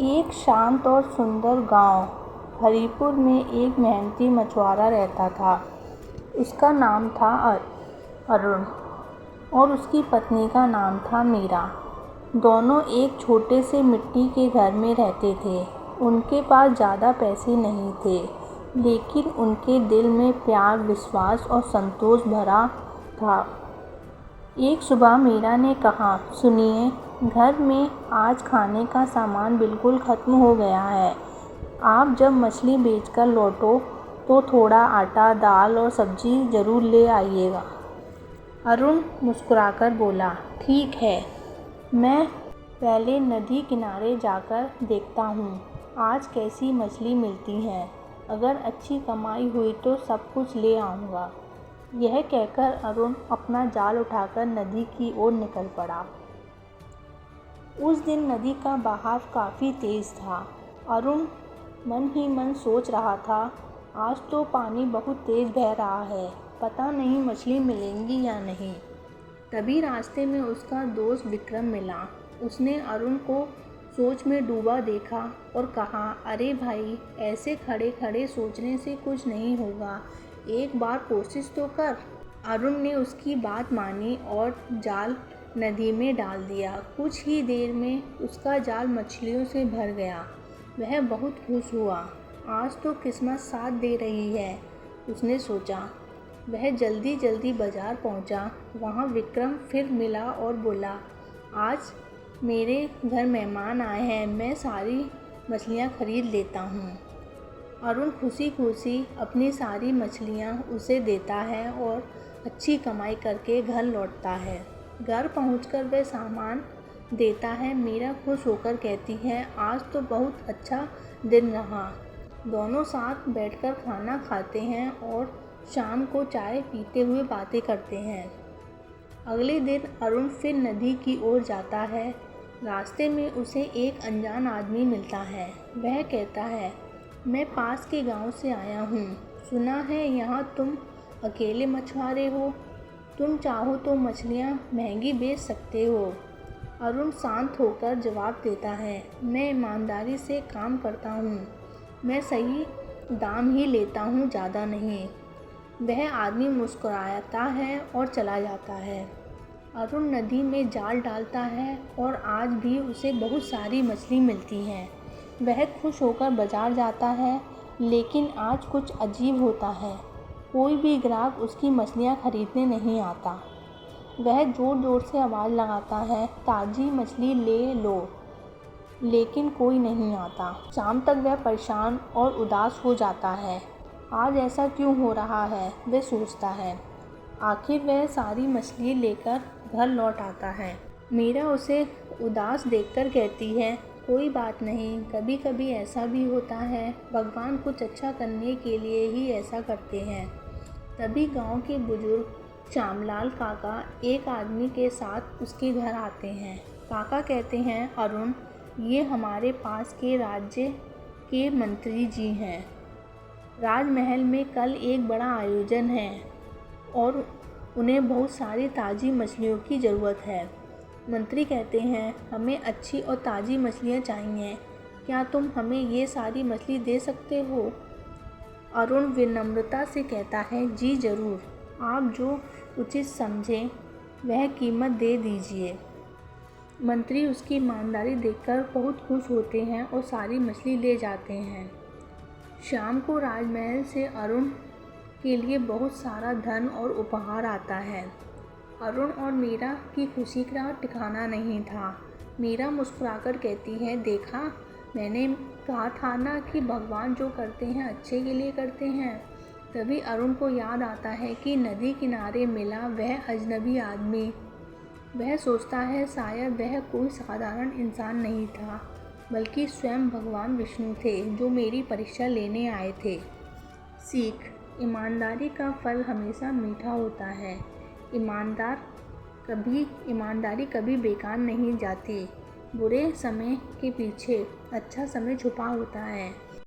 एक शांत और सुंदर गांव हरिपुर में एक मेहनती मछुआरा रहता था। उसका नाम था अरुण और उसकी पत्नी का नाम था मीरा। दोनों एक छोटे से मिट्टी के घर में रहते थे। उनके पास ज़्यादा पैसे नहीं थे, लेकिन उनके दिल में प्यार, विश्वास और संतोष भरा था। एक सुबह मीरा ने कहा, सुनिए, घर में आज खाने का सामान बिल्कुल ख़त्म हो गया है। आप जब मछली बेचकर लौटो तो थोड़ा आटा, दाल और सब्ज़ी ज़रूर ले आइएगा। अरुण मुस्कुराकर बोला, ठीक है, मैं पहले नदी किनारे जाकर देखता हूँ आज कैसी मछली मिलती हैं। अगर अच्छी कमाई हुई तो सब कुछ ले आऊँगा। यह कहकर अरुण अपना जाल उठाकर नदी की ओर निकल पड़ा। उस दिन नदी का बहाव काफ़ी तेज़ था। अरुण मन ही मन सोच रहा था, आज तो पानी बहुत तेज़ बह रहा है, पता नहीं मछली मिलेंगी या नहीं। तभी रास्ते में उसका दोस्त विक्रम मिला। उसने अरुण को सोच में डूबा देखा और कहा, अरे भाई, ऐसे खड़े खड़े सोचने से कुछ नहीं होगा, एक बार कोशिश तो कर। अरुण ने उसकी बात मानी और जाल नदी में डाल दिया। कुछ ही देर में उसका जाल मछलियों से भर गया। वह बहुत खुश हुआ। आज तो किस्मत साथ दे रही है, उसने सोचा। वह जल्दी जल्दी बाजार पहुंचा। वहां विक्रम फिर मिला और बोला, आज मेरे घर मेहमान आए हैं, मैं सारी मछलियां खरीद लेता हूं। अरुण खुशी खुशी अपनी सारी मछलियां उसे देता है और अच्छी कमाई करके घर लौटता है। घर पहुंचकर वह सामान देता है। मीरा खुश होकर कहती है, आज तो बहुत अच्छा दिन रहा। दोनों साथ बैठकर खाना खाते हैं और शाम को चाय पीते हुए बातें करते हैं। अगले दिन अरुण फिर नदी की ओर जाता है। रास्ते में उसे एक अनजान आदमी मिलता है। वह कहता है, मैं पास के गांव से आया हूँ। सुना है यहाँ तुम अकेले मछुआरे हो। तुम चाहो तो मछलियाँ महंगी बेच सकते हो। अरुण शांत होकर जवाब देता है, मैं ईमानदारी से काम करता हूँ। मैं सही दाम ही लेता हूँ, ज़्यादा नहीं। वह आदमी मुस्कुराता है और चला जाता है। अरुण नदी में जाल डालता है और आज भी उसे बहुत सारी मछली मिलती हैं। वह खुश होकर बाजार जाता है, लेकिन आज कुछ अजीब होता है। कोई भी ग्राहक उसकी मछलियाँ खरीदने नहीं आता। वह ज़ोर ज़ोर से आवाज़ लगाता है, ताज़ी मछली ले लो, लेकिन कोई नहीं आता। शाम तक वह परेशान और उदास हो जाता है। आज ऐसा क्यों हो रहा है, वह सोचता है। आखिर वह सारी मछली लेकर घर लौट आता है। मीरा उसे उदास देखकर कहती है, कोई बात नहीं, कभी कभी ऐसा भी होता है, भगवान कुछ अच्छा करने के लिए ही ऐसा करते हैं। तभी गांव के बुजुर्ग श्यामलाल काका एक आदमी के साथ उसके घर आते हैं। काका कहते हैं, अरुण, ये हमारे पास के राज्य के मंत्री जी हैं। राजमहल में कल एक बड़ा आयोजन है और उन्हें बहुत सारी ताज़ी मछलियों की ज़रूरत है। मंत्री कहते हैं, हमें अच्छी और ताज़ी मछलियाँ चाहिए। क्या तुम हमें ये सारी मछली दे सकते हो? अरुण विनम्रता से कहता है, जी ज़रूर, आप जो उचित समझें वह कीमत दे दीजिए। मंत्री उसकी ईमानदारी देखकर बहुत खुश होते हैं और सारी मछली ले जाते हैं। शाम को राजमहल से अरुण के लिए बहुत सारा धन और उपहार आता है। अरुण और मीरा की खुशी का ठिकाना नहीं था। मीरा मुस्कुराकर कहती है, देखा, मैंने कहा था ना कि भगवान जो करते हैं अच्छे के लिए करते हैं। तभी अरुण को याद आता है कि नदी किनारे मिला वह अजनबी आदमी। वह सोचता है, शायद वह कोई साधारण इंसान नहीं था, बल्कि स्वयं भगवान विष्णु थे जो मेरी परीक्षा लेने आए थे। सीख, ईमानदारी का फल हमेशा मीठा होता है। ईमानदारी कभी बेकार नहीं जाती। बुरे समय के पीछे अच्छा समय छुपा होता है।